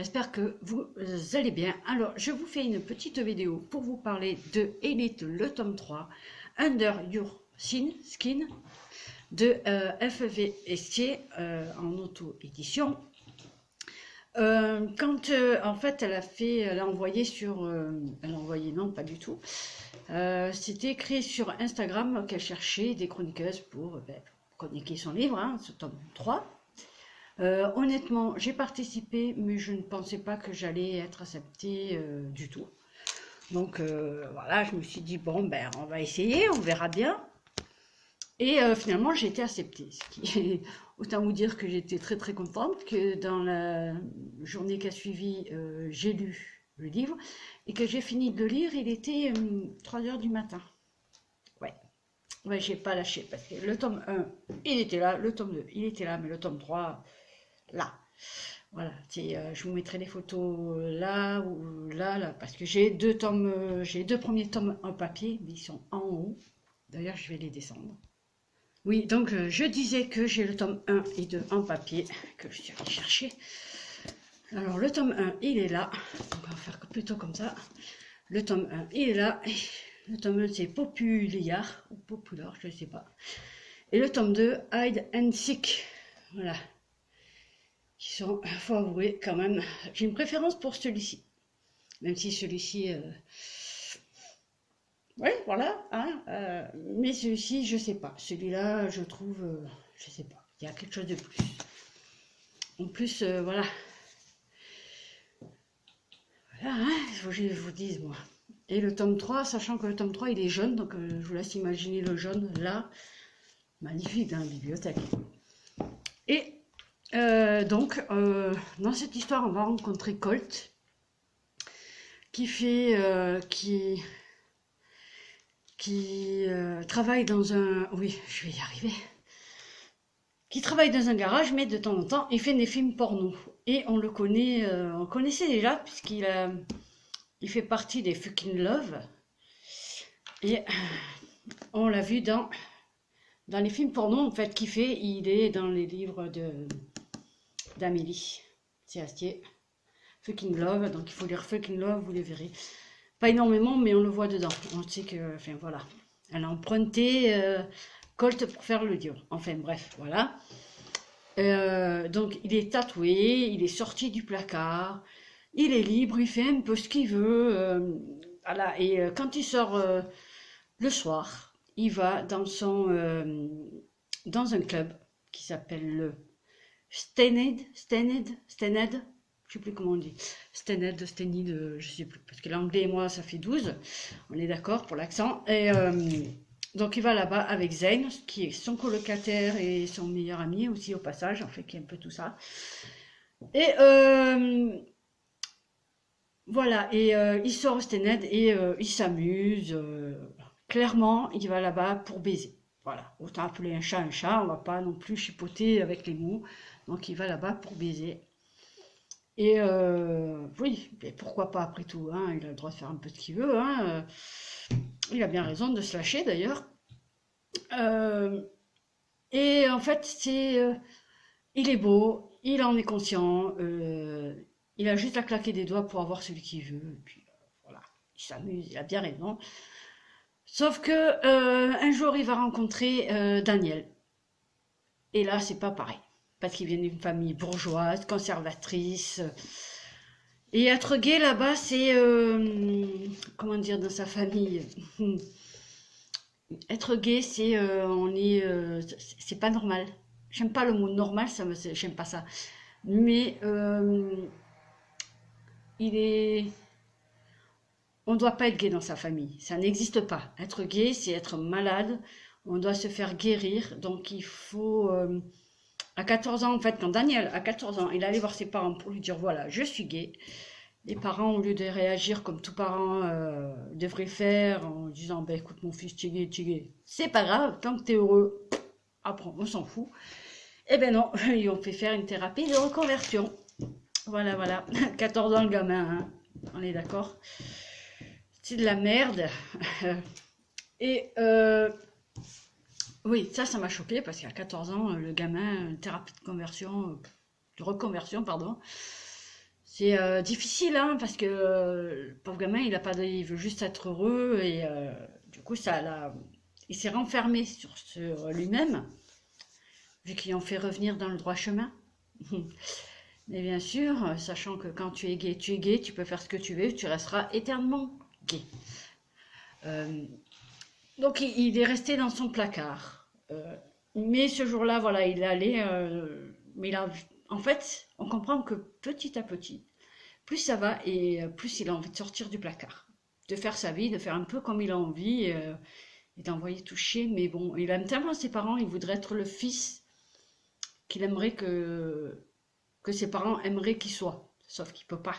j'espère que vous allez bien. Alors, je vous fais une petite vidéo pour vous parler de Elite, le tome 3, Under Your Skin, de FV Estier, en auto-édition. En fait, elle a envoyé sur... elle a envoyé, non, pas du tout. C'était écrit sur Instagram qu'elle cherchait des chroniqueuses pour chroniquer son livre, hein, ce tome 3. Honnêtement, j'ai participé, mais je ne pensais pas que j'allais être acceptée du tout. Donc voilà, je me suis dit, bon, ben, on va essayer, on verra bien. Et finalement, j'ai été acceptée. Autant vous dire que j'étais très très contente, que dans la journée qui a suivi, j'ai lu le livre, et que j'ai fini de le lire, il était 3 h du matin. Ouais, j'ai pas lâché, parce que le tome 1, il était là, le tome 2, il était là, mais le tome 3... là, voilà, je vous mettrai les photos là ou là, parce que j'ai deux tomes, j'ai deux premiers tomes en papier, mais ils sont en haut. D'ailleurs, je vais les descendre. Oui, donc je disais que j'ai le tome 1 et 2 en papier, que je suis allée chercher. Alors, le tome 1, il est là, donc on va faire plutôt comme ça. Le tome 1, il est là, le tome 1, c'est Populaire, ou Populaire, je ne sais pas. Et le tome 2, Hide and Seek, voilà. Qui sont, faut avouer quand même, j'ai une préférence pour celui-ci, même si celui-ci, ouais, voilà, hein, mais celui-ci, je sais pas, celui-là, je trouve, je sais pas, il y a quelque chose de plus. En plus, voilà, hein, il faut que je vous dise, moi. Et le tome 3, sachant que le tome 3, il est jaune, donc je vous laisse imaginer le jaune, là, magnifique dans la bibliothèque. Et donc, dans cette histoire, on va rencontrer Colt, qui travaille dans un... Oui, je vais y arriver. Qui travaille dans un garage, mais de temps en temps, il fait des films porno. Et on le connaît, on connaissait déjà, puisqu'il il fait partie des Fucking Love. Et on l'a vu dans les films porno, en fait, qu'il fait. Il est dans les livres d'Amélie Astier. Fucking Love, donc il faut lire Fucking Love, vous les verrez. Pas énormément, mais on le voit dedans. On sait que, enfin voilà, elle a emprunté Colt pour faire le dio. Enfin bref, voilà. Donc il est tatoué, il est sorti du placard, il est libre, il fait un peu ce qu'il veut. Voilà. Et quand il sort le soir, il va dans un club qui s'appelle le Stened, je sais plus comment on dit, Stened, je sais plus, parce que l'anglais et moi ça fait 12, on est d'accord pour l'accent, et donc il va là-bas avec Zane, qui est son colocataire et son meilleur ami aussi au passage, en fait, qui est un peu tout ça, et voilà, et il sort au Stened et il s'amuse, clairement il va là-bas pour baiser. Voilà, autant appeler un chat, on va pas non plus chipoter avec les mots. Donc il va là-bas pour baiser. Et oui, mais pourquoi pas après tout, hein, il a le droit de faire un peu ce qu'il veut. Hein, il a bien raison de se lâcher d'ailleurs. Et en fait, il est beau, il en est conscient. Il a juste à claquer des doigts pour avoir celui qu'il veut. Et puis voilà, il s'amuse, il a bien raison. Sauf que un jour, il va rencontrer Daniel. Et là, c'est pas pareil. Parce qu'il vient d'une famille bourgeoise, conservatrice. Et être gay là-bas, c'est... comment dire, dans sa famille. Être gay, c'est... c'est pas normal. J'aime pas le mot normal, j'aime pas ça. Mais il est... On ne doit pas être gay dans sa famille. Ça n'existe pas. Être gay, c'est être malade. On doit se faire guérir. Donc il faut... à 14 ans, en fait, quand Daniel, à 14 ans, il allait voir ses parents pour lui dire, voilà, je suis gay. Les parents, au lieu de réagir comme tout parent devrait faire, en disant, ben écoute mon fils, tu es gay, c'est pas grave, tant que tu es heureux, apprends, on s'en fout. Eh ben non, ils ont fait faire une thérapie de reconversion. Voilà, voilà, 14 ans le gamin, hein. On est d'accord. C'est de la merde. Et... oui, ça m'a choqué parce qu'à 14 ans, le gamin, thérapie de conversion, de reconversion, pardon, C'est difficile, hein, parce que le pauvre gamin, il veut juste être heureux et du coup, il s'est renfermé sur lui-même, vu qu'ils ont fait revenir dans le droit chemin. Mais bien sûr, sachant que quand tu es gay, tu peux faire ce que tu veux, tu resteras éternellement gay. Euh, donc il est resté dans son placard. Mais ce jour-là, voilà, il est allé, mais en fait, on comprend que petit à petit, plus ça va et plus il a envie de sortir du placard, de faire sa vie, de faire un peu comme il a envie et d'envoyer toucher. Mais bon, il aime tellement ses parents, il voudrait être le fils qu'il aimerait que ses parents aimeraient qu'il soit. Sauf qu'il peut pas.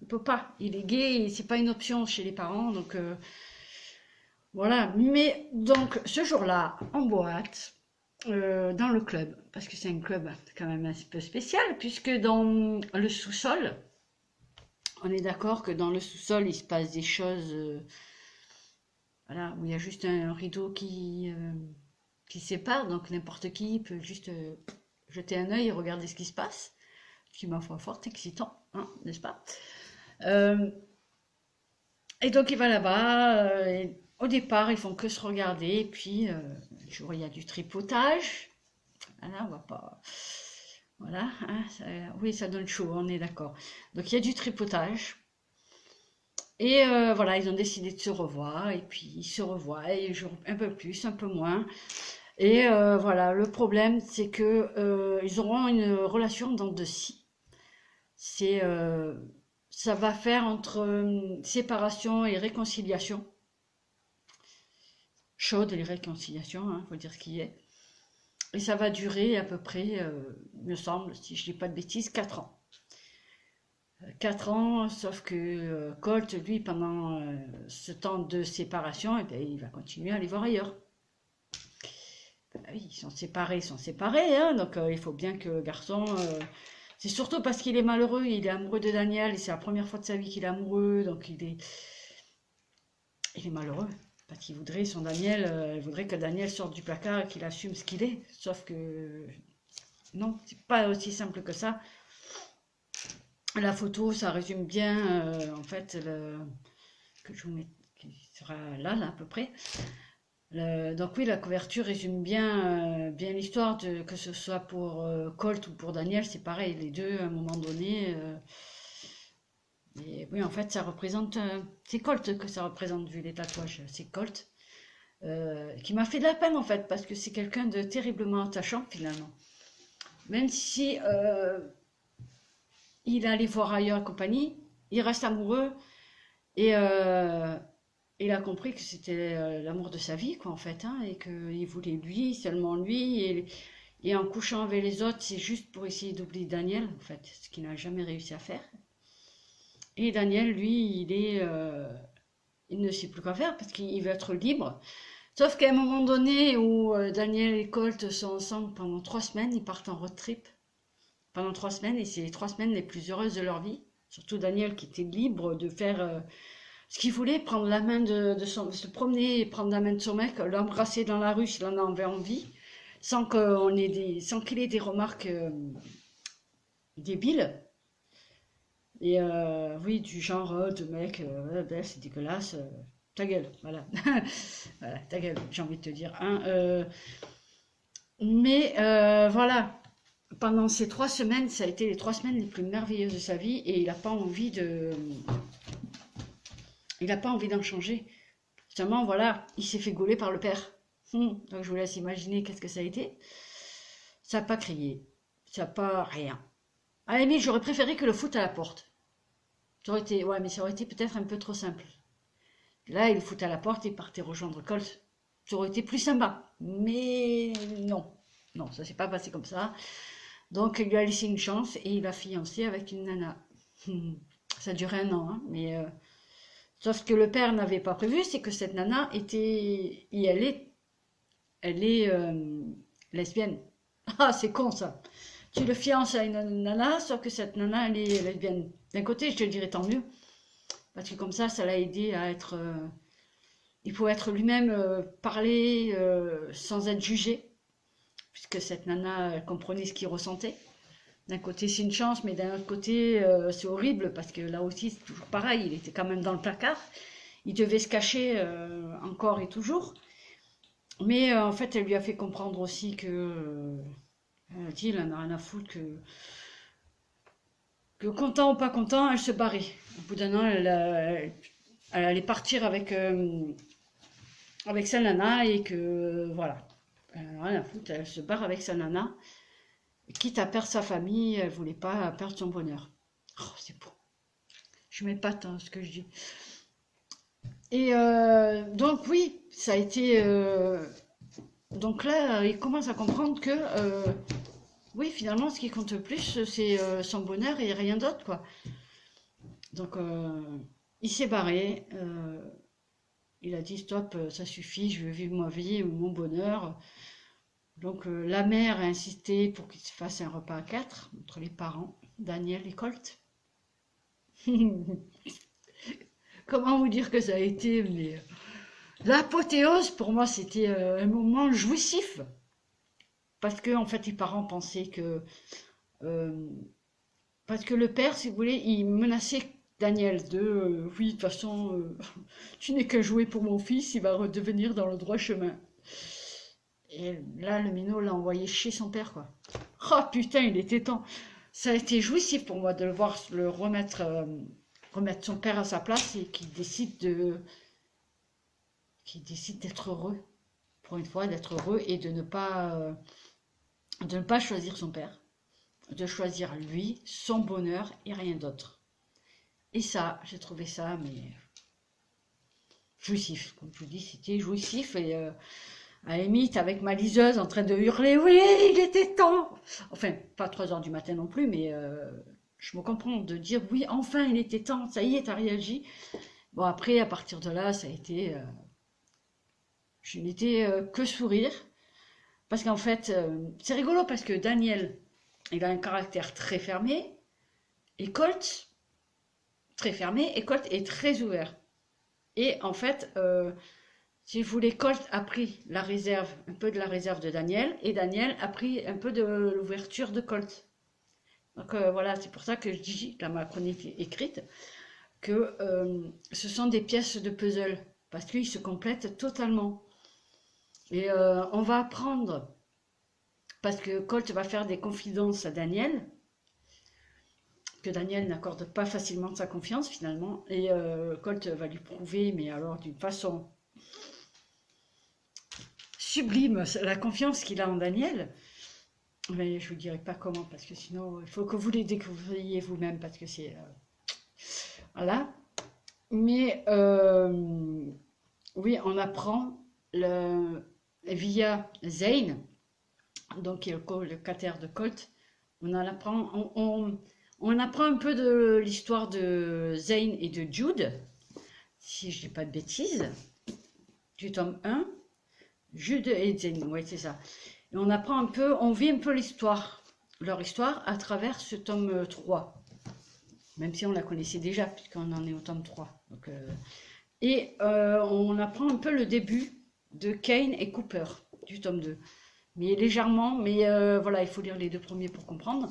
Il peut pas. Il est gay et c'est pas une option chez les parents. Donc voilà. Mais donc ce jour-là, en boîte, dans le club, parce que c'est un club quand même un peu spécial, puisque dans le sous-sol, on est d'accord que dans le sous-sol, il se passe des choses, voilà, où il y a juste un rideau qui sépare, donc n'importe qui peut juste jeter un œil et regarder ce qui se passe, ce qui, ma foi, fort excitant, hein, n'est-ce pas? Et donc il va là-bas, et au départ, ils font que se regarder, et puis, il y a du tripotage, voilà, on va pas... Voilà, hein, oui, ça donne chaud, on est d'accord. Donc il y a du tripotage. Et voilà, ils ont décidé de se revoir. Et puis ils se revoient, et un peu plus, un peu moins. Et voilà, le problème, c'est que ils auront une relation dans de scie. C'est, ça va faire entre séparation et réconciliation. Chaude les réconciliations, hein, faut dire ce qui est. Et ça va durer à peu près, il me semble, si je dis pas de bêtises, 4 ans. 4 ans, sauf que Colt, lui, pendant ce temps de séparation, eh bien, il va continuer à aller voir ailleurs. Ben oui, ils sont séparés, hein, donc il faut bien que le garçon... c'est surtout parce qu'il est malheureux, il est amoureux de Daniel, et c'est la première fois de sa vie qu'il est amoureux, donc il est malheureux. Parce qu'il voudrait son Daniel, il voudrait que Daniel sorte du placard et qu'il assume ce qu'il est. Sauf que non, c'est pas aussi simple que ça. La photo, ça résume bien, en fait, que je vous mets, qui sera là, à peu près. Donc oui, la couverture résume bien l'histoire, que ce soit pour Colt ou pour Daniel, c'est pareil, les deux, à un moment donné. Et oui, en fait, ça représente, c'est Colt que ça représente, vu les tatouages, c'est Colt. Qui m'a fait de la peine, en fait, parce que c'est quelqu'un de terriblement attachant, finalement. Même si il allait voir ailleurs et compagnie, il reste amoureux et il a compris que c'était l'amour de sa vie, quoi, en fait, hein, et qu'il voulait lui, seulement lui, et en couchant avec les autres, c'est juste pour essayer d'oublier Daniel, en fait, ce qu'il n'a jamais réussi à faire. Et Daniel, lui, il ne sait plus quoi faire parce qu'il veut être libre. Sauf qu'à un moment donné où Daniel et Colt sont ensemble pendant 3 semaines, ils partent en road trip pendant 3 semaines et c'est les 3 semaines les plus heureuses de leur vie. Surtout Daniel qui était libre de faire ce qu'il voulait, prendre la main se promener et prendre la main de son mec, l'embrasser dans la rue s'il en avait envie, sans qu'il ait des remarques débiles. Et oui, du genre de mec, ben, c'est dégueulasse, ta gueule, voilà. Voilà, ta gueule, j'ai envie de te dire. Hein, mais voilà, pendant ces 3 semaines, ça a été les 3 semaines les plus merveilleuses de sa vie et il n'a pas envie d'en changer. Seulement, voilà, il s'est fait gauler par le père. Donc je vous laisse imaginer qu'est-ce que ça a été. Ça n'a pas crié, ça n'a pas rien. À la limite, j'aurais préféré que le foot à la porte. Ça aurait été, ouais, mais ça aurait été peut-être un peu trop simple. Là, il le fout à la porte et partait rejoindre Colt. Ça aurait été plus sympa. Mais non. Non, ça s'est pas passé comme ça. Donc, il lui a laissé une chance et il a fiancé avec une nana. Ça a duré 1 an, hein, mais... sauf ce que le père n'avait pas prévu, c'est que cette nana était... Et elle est lesbienne. Ah, c'est con, ça. Tu le fiances à une nana, sauf que cette nana, elle est lesbienne. D'un côté, je te dirais tant mieux. Parce que comme ça l'a aidé à être... il pouvait être lui-même, parler sans être jugé. Puisque cette nana, elle comprenait ce qu'il ressentait. D'un côté, c'est une chance, mais d'un autre côté, c'est horrible parce que là aussi, c'est toujours pareil. Il était quand même dans le placard. Il devait se cacher encore et toujours. Mais en fait, elle lui a fait comprendre aussi que, elle a dit, elle en a rien à foutre que content ou pas content, elle se barrait. Au bout d'un an, elle allait partir avec sa nana et que voilà, elle en a rien à foutre, elle se barre avec sa nana. Quitte à perdre sa famille, elle voulait pas perdre son bonheur. Oh, c'est beau. Je m'épate ce que je dis. Et donc oui, ça a été... donc là, il commence à comprendre que oui, finalement, ce qui compte le plus, c'est son bonheur et rien d'autre, quoi. Donc il s'est barré. Il a dit stop, ça suffit, je veux vivre ma vie, mon bonheur. Donc la mère a insisté pour qu'il se fasse un repas à 4 entre les parents, Daniel et Colt. Comment vous dire que ça a été, mais l'apothéose pour moi c'était un moment jouissif parce que en fait les parents pensaient que parce que le père, si vous voulez, il menaçait Daniel de oui de toute façon tu n'es qu'un jouet pour mon fils, il va redevenir dans le droit chemin. Et là, le minot l'a envoyé chez son père, quoi. Oh putain, il était temps. Ça a été jouissif pour moi de le voir le remettre son père à sa place et qu'il décide d'être heureux. Pour une fois, d'être heureux et de ne pas choisir son père. De choisir lui, son bonheur et rien d'autre. Et ça, j'ai trouvé ça, mais jouissif. Comme je vous dis, c'était jouissif et à la limite, avec ma liseuse en train de hurler, oui, il était temps. Enfin, pas 3 heures du matin non plus, mais je me comprends de dire, oui, enfin, il était temps, ça y est, t'as réagi. Bon, après, à partir de là, ça a été... je n'étais que sourire. Parce qu'en fait, c'est rigolo parce que Daniel, il a un caractère très fermé, et Colt, très fermé, et Colt est très ouvert. Et en fait... si vous voulez, Colt a pris la réserve, un peu de la réserve de Daniel, et Daniel a pris un peu de l'ouverture de Colt. Donc voilà, c'est pour ça que je dis, dans ma chronique écrite, que ce sont des pièces de puzzle, parce qu'ils se complètent totalement. Et on va apprendre, parce que Colt va faire des confidences à Daniel, que Daniel n'accorde pas facilement sa confiance finalement, et Colt va lui prouver, mais alors d'une façon... sublime la confiance qu'il a en Daniel, mais je vous dirai pas comment parce que sinon il faut que vous les découvriez vous-même parce que c'est voilà. Mais oui, on apprend via Zane, donc qui est le colocataire de Colt, on apprend un peu de l'histoire de Zane et de Jude, si je dis pas de bêtises, du tome 1. Jude et Zane, oui c'est ça. Et on apprend un peu, on vit un peu leur histoire à travers ce tome 3. Même si on la connaissait déjà, puisqu'on en est au tome 3. Donc, et on apprend un peu le début de Kane et Cooper, du tome 2. Mais légèrement, mais voilà, il faut lire les 2 premiers pour comprendre.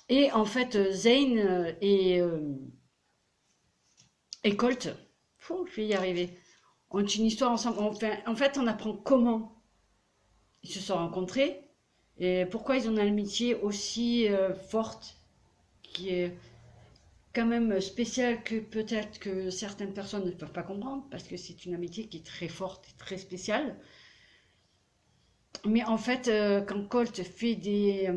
Et en fait, Zane et Colt, je vais y arriver, ont une histoire ensemble. En fait, on apprend comment ils se sont rencontrés et pourquoi ils ont une amitié aussi forte, qui est quand même spéciale, que peut-être que certaines personnes ne peuvent pas comprendre, parce que c'est une amitié qui est très forte et très spéciale. Mais en fait, quand Colt fait des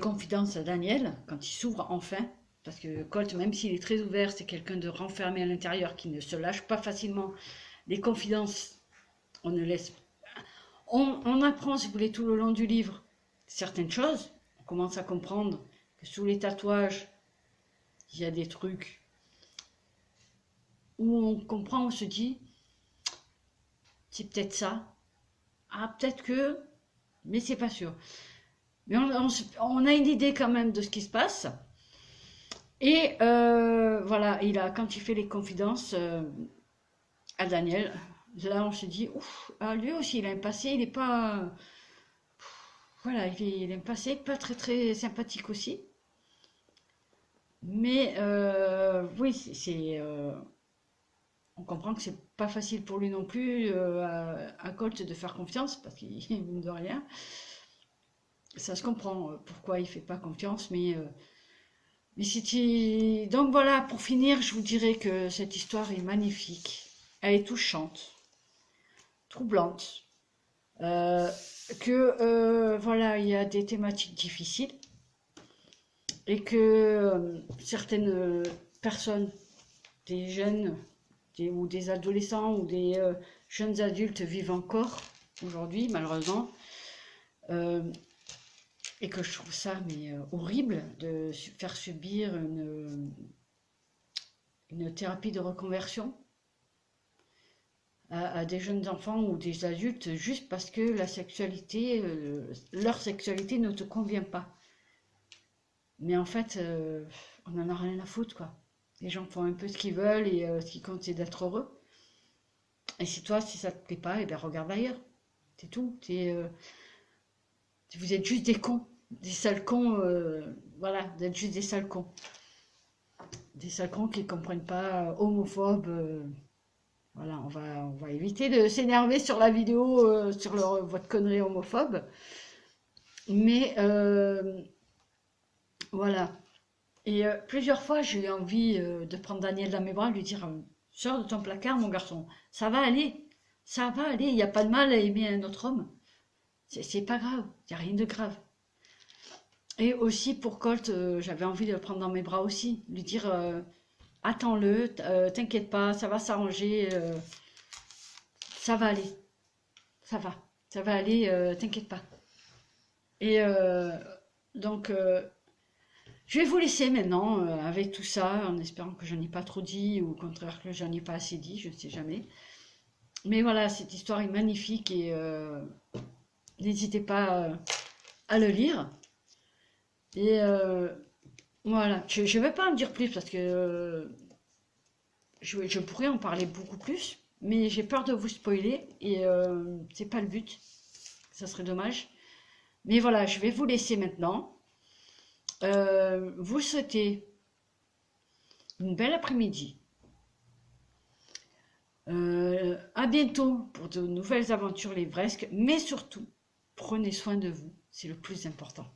confidences à Daniel, quand il s'ouvre enfin, parce que Colt, même s'il est très ouvert, c'est quelqu'un de renfermé à l'intérieur, qui ne se lâche pas facilement. Les confidences, on ne laisse... On apprend, si vous voulez, tout le long du livre, certaines choses. On commence à comprendre que sous les tatouages, il y a des trucs où on comprend, on se dit, c'est peut-être ça. Ah, peut-être que... Mais c'est pas sûr. Mais on a une idée quand même de ce qui se passe. Et voilà, quand il fait les confidences à Daniel, là on se dit, ouf, lui aussi il a un passé, il n'est pas... voilà, il est un passé pas très très sympathique aussi. Mais oui, on comprend que c'est pas facile pour lui non plus à Colt de faire confiance parce qu'il ne de rien. Ça se comprend pourquoi il fait pas confiance, mais c'était... Donc voilà, pour finir, je vous dirais que cette histoire est magnifique. Elle est touchante, troublante. Euh, voilà, il y a des thématiques difficiles et que certaines personnes, des jeunes ou des adolescents ou des jeunes adultes vivent encore aujourd'hui, malheureusement. Euh, et que je trouve ça horrible de faire subir une thérapie de reconversion à des jeunes enfants ou des adultes juste parce que leur sexualité ne te convient pas. Mais en fait, on en a rien à foutre, quoi. Les gens font un peu ce qu'ils veulent et ce qui compte, c'est d'être heureux. Et si toi, si ça te plaît pas, eh bien, regarde ailleurs. C'est tout. Vous êtes juste des cons. Des sales cons. Voilà, vous êtes juste des sales cons. Des sales cons qui ne comprennent pas, homophobes. Voilà, on va éviter de s'énerver sur la vidéo, sur votre connerie homophobe. Mais voilà. Et plusieurs fois, j'ai eu envie de prendre Daniel dans mes bras, de lui dire sors de ton placard, mon garçon. Ça va aller. Ça va aller. Il n'y a pas de mal à aimer un autre homme. C'est pas grave. Il n'y a rien de grave. Et aussi pour Colt, j'avais envie de le prendre dans mes bras aussi. Lui dire attends-le, t'inquiète pas, ça va s'arranger. Ça va aller. Ça va. Ça va aller, t'inquiète pas. Et donc, je vais vous laisser maintenant avec tout ça, en espérant que j'en ai pas trop dit, ou au contraire que j'en ai pas assez dit, je ne sais jamais. Mais voilà, cette histoire est magnifique et n'hésitez pas à le lire. Et voilà, je ne vais pas en dire plus parce que je pourrais en parler beaucoup plus, mais j'ai peur de vous spoiler et c'est pas le but. Ça serait dommage. Mais voilà, je vais vous laisser maintenant. Vous souhaitez une belle après-midi. À bientôt pour de nouvelles aventures livresques, mais surtout, prenez soin de vous, c'est le plus important.